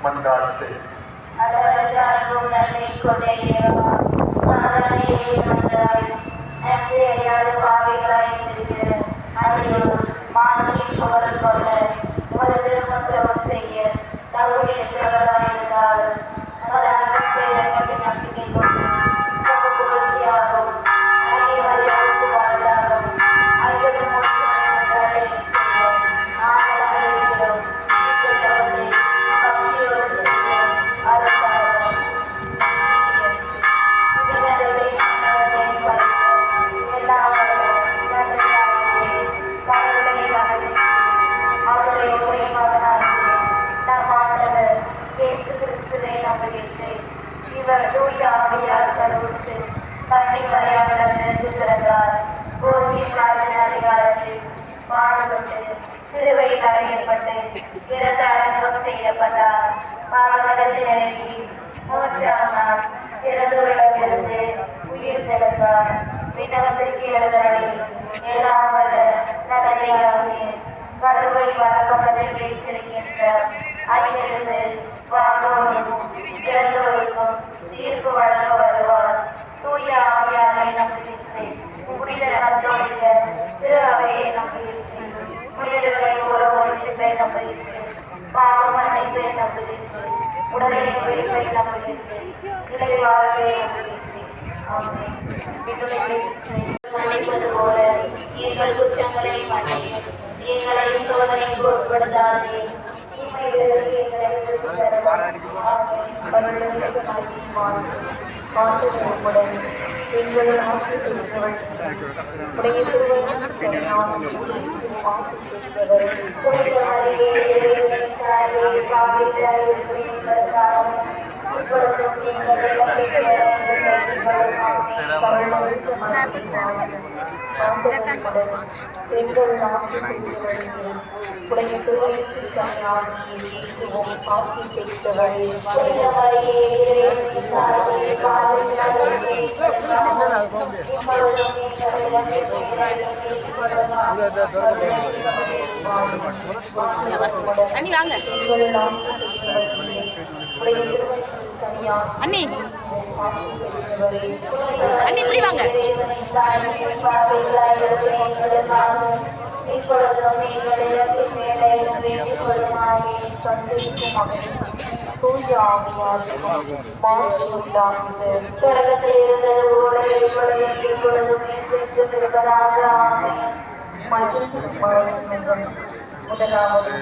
மன்றாட்டு. சிலுவையில் அறையப்பட்டு இறந்த அரங்கம் செய்யப்பட்டார். பாவத்தில் இறங்கி மூன்றாம் நாள் இறந்தவர்களிலிருந்து உயிர் தெழுந்தார். விண்ணகத்திற்கு எழுதறடி எல்லாம் வல்ல நகரையாவது கடவுளை வளர்ப்பதில் வைத்திருக்கின்ற அங்கிருந்து வாழ்வோடும் இறந்தவர்களுக்கும் தீர்ப்பு வழங்க வருவார். தூய ஆவியாரை நம்புகின்றேன். புனித கத்தோலிக்க திரு அவையை நம்புகின்றேன். புனிதர்களை ஒருவரை நம்புகின்றேன். பாவ மன்னிப்பை நம்புகின்றேன். உடலை உயிர்ப்பை நம்புகின்றேன். நிலை வாழ்வை நம்புகின்றேன். ஆமென். மன்னிப்பது போல எங்கள் குற்றங்களை மன்னியும். எங்களை சோதனைக்கு உட்படுத்தாதே. எங்கள் அண்ணி வாங்க அண்ணி அண்ணி இப்படி வாங்க. முதலாவது